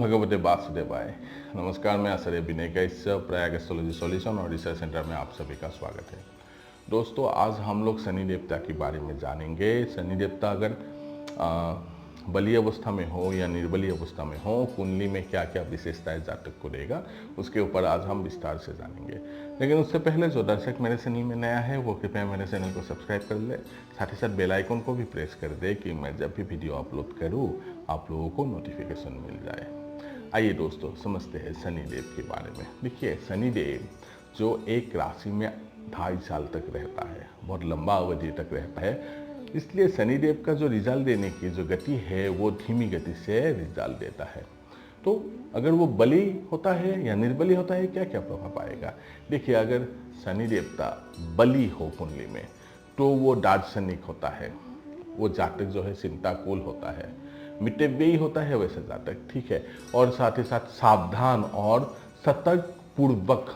भगवते वासुदेवाय। नमस्कार, मैं आचार्य विनय का इस प्रयाग एस्ट्रोलॉजी सॉल्यूशन और रिसर्च सेंटर में आप सभी का स्वागत है। दोस्तों, आज हम लोग शनि देवता के बारे में जानेंगे। शनि देवता अगर बली अवस्था में हो या निर्बली अवस्था में हो, कुंडली में क्या क्या विशेषताएं जातक को देगा, उसके ऊपर आज हम विस्तार से जानेंगे। लेकिन उससे पहले जो दर्शक मेरे चैनल में नया है वो कृपया मेरे चैनल को सब्सक्राइब कर ले, साथ ही साथ बेल आइकन को भी प्रेस कर दे कि मैं जब भी वीडियो अपलोड करूँ आप लोगों को नोटिफिकेशन मिल जाए। आइए दोस्तों, समझते हैं शनिदेव के बारे में। देखिए, शनिदेव जो एक राशि में 2.5 साल तक रहता है, बहुत लंबा अवधि तक रहता है, इसलिए शनिदेव का जो रिजल्ट देने की जो गति है वो धीमी गति से रिजल्ट देता है। तो अगर वो बली होता है या निर्बली होता है, क्या क्या प्रभाव आएगा। देखिए, अगर शनि देवता बली हो कुंडली में तो वो दार्शनिक होता है, वो जातक जो है चिंताकुल होता है, मितव्ययी होता है वैसे जातक, ठीक है, और साथ ही साथ सावधान और सतर्क पूर्वक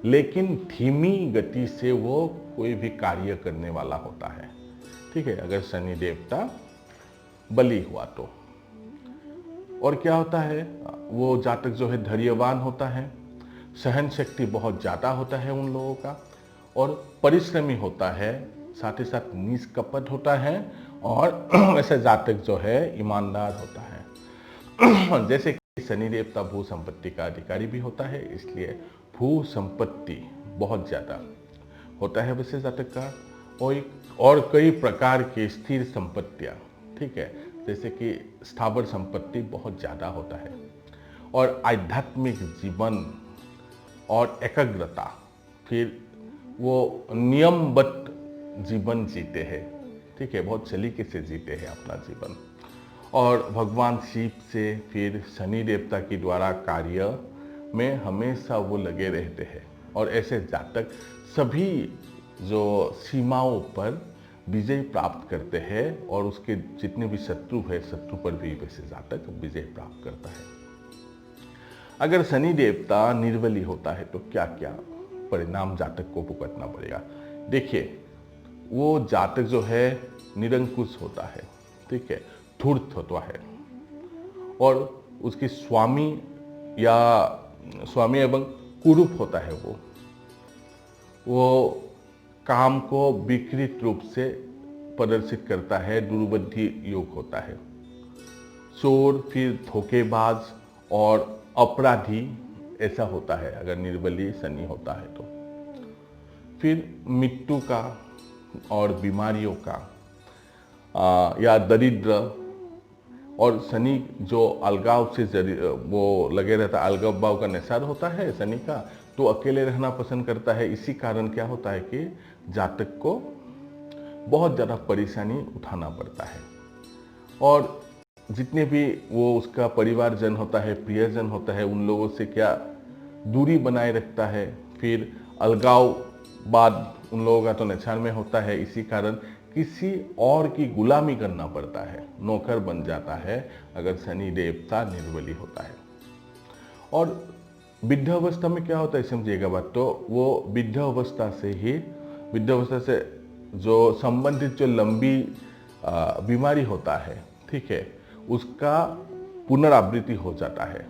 लेकिन धीमी गति से वो कोई भी कार्य करने वाला होता है, ठीक है, अगर शनि देवता बली हुआ तो। और क्या होता है, वो जातक जो है धैर्यवान होता है, सहन शक्ति बहुत ज़्यादा होता है उन लोगों का, और परिश्रमी होता है, साथ ही साथ निष्कपट होता है, और वैसे जातक जो है ईमानदार होता है। जैसे कि शनि देवता भू संपत्ति का अधिकारी भी होता है, इसलिए भू संपत्ति बहुत ज़्यादा होता है वैसे जातक का, और कई प्रकार की स्थिर संपत्तियाँ, ठीक है, जैसे कि स्थावर संपत्ति बहुत ज़्यादा होता है, और आध्यात्मिक जीवन और एकाग्रता, फिर वो नियमबद्ध जीवन जीते हैं, ठीक है, बहुत सलीके से जीते हैं अपना जीवन, और भगवान शिव से फिर शनि देवता के द्वारा कार्य में हमेशा वो लगे रहते हैं, और ऐसे जातक सभी जो सीमाओं पर विजय प्राप्त करते हैं, और उसके जितने भी शत्रु है, शत्रु पर भी वैसे जातक विजय प्राप्त करता है। अगर शनि देवता निर्बली होता है तो क्या क्या परिणाम जातक को भुगतना पड़ेगा। देखिए, वो जातक जो है निरंकुश होता है, ठीक है, धूर्त होता है, और उसकी स्वामी एवं कुरूप होता है। वो काम को विकृत रूप से प्रदर्शित करता है, दुर्बुद्धि योग होता है, चोर, फिर धोखेबाज और अपराधी ऐसा होता है अगर निर्बली शनि होता है तो। फिर मृत्यु का और बीमारियों का या दरिद्र, और शनि जो अलगाव से वो लगे रहता है, अलगाव भाव का निशान होता है शनि का, तो अकेले रहना पसंद करता है। इसी कारण क्या होता है कि जातक को बहुत ज़्यादा परेशानी उठाना पड़ता है, और जितने भी वो उसका परिवारजन होता है, प्रियजन होता है, उन लोगों से क्या दूरी बनाए रखता है। फिर अलगाववाद उन लोगों का तो निशान में होता है, इसी कारण किसी और की गुलामी करना पड़ता है, नौकर बन जाता है अगर शनि देवता निर्बली होता है। और वृद्ध अवस्था में क्या होता है समझिएगा बात, तो वो वृद्ध अवस्था से जो संबंधित जो लंबी बीमारी होता है, ठीक है, उसका पुनरावृत्ति हो जाता है,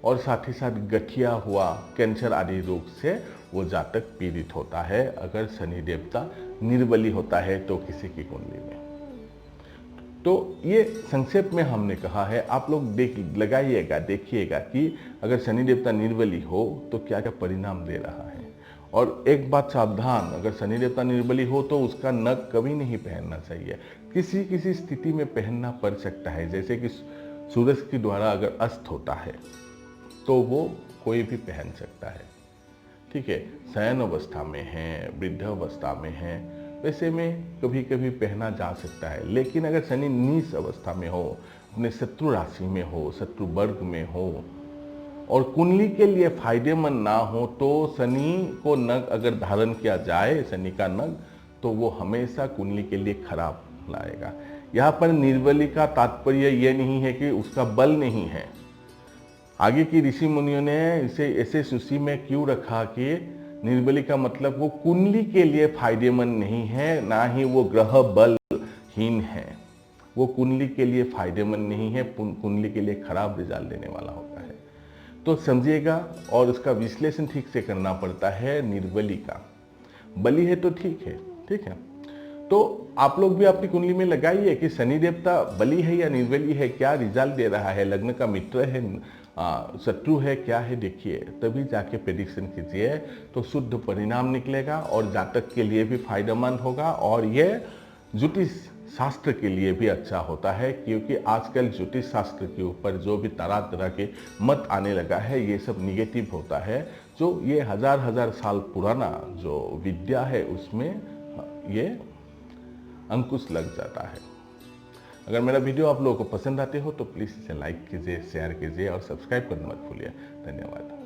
और साथ ही साथ गठिया हुआ, कैंसर आदि रोग से वो जातक पीड़ित होता है अगर शनि देवता निर्बली होता है तो किसी की कुंडली में। तो ये संक्षेप में हमने कहा है, आप लोग देखिएगा कि अगर शनि देवता निर्बली हो तो क्या क्या परिणाम दे रहा है। और एक बात सावधान, अगर शनि देवता निर्बली हो तो उसका नख कभी नहीं पहनना चाहिए, किसी किसी स्थिति में पहनना पड़ सकता है, जैसे कि सूरज के द्वारा अगर अस्त होता है तो वो कोई भी पहन सकता है, ठीक है, शयन अवस्था में है, वृद्ध अवस्था में है, वैसे में कभी कभी पहना जा सकता है। लेकिन अगर शनि नीच अवस्था में हो, अपने शत्रु राशि में हो, शत्रु वर्ग में हो, और कुंडली के लिए फायदेमंद ना हो, तो शनि को नग अगर धारण किया जाए, शनि का नग, तो वो हमेशा कुंडली के लिए खराब लाएगा। यहाँ पर निर्बली का तात्पर्य ये नहीं है कि उसका बल नहीं है। आगे की ऋषि मुनियों ने इसे ऐसे सूची में क्यों रखा कि निर्बली का मतलब वो कुंडली के लिए फायदेमंद नहीं है, ना ही वो ग्रह बलहीन है, वो कुंडली के लिए फायदेमंद नहीं है, कुंडली के लिए खराब रिजल्ट देने वाला होता है। तो समझिएगा, और उसका विश्लेषण ठीक से करना पड़ता है। निर्बली का बली है तो ठीक है। तो आप लोग भी अपनी कुंडली में लगाइए कि शनि देवता बली है या निर्बली है, क्या रिजल्ट दे रहा है, लग्न का मित्र है, शत्रु है, क्या है, देखिए, तभी जाके प्रेडिक्शन कीजिए तो शुद्ध परिणाम निकलेगा और जातक के लिए भी फायदेमंद होगा। और ये ज्योतिष शास्त्र के लिए भी अच्छा होता है, क्योंकि आजकल ज्योतिष शास्त्र के ऊपर जो भी तरह तरह के मत आने लगा है, ये सब निगेटिव होता है। जो ये हजार साल पुराना जो विद्या है उसमें ये अंकुश लग जाता है। अगर मेरा वीडियो आप लोगों को पसंद आते हो तो प्लीज़ इसे लाइक कीजिए, शेयर कीजिए और सब्सक्राइब करना मत भूलिए। धन्यवाद।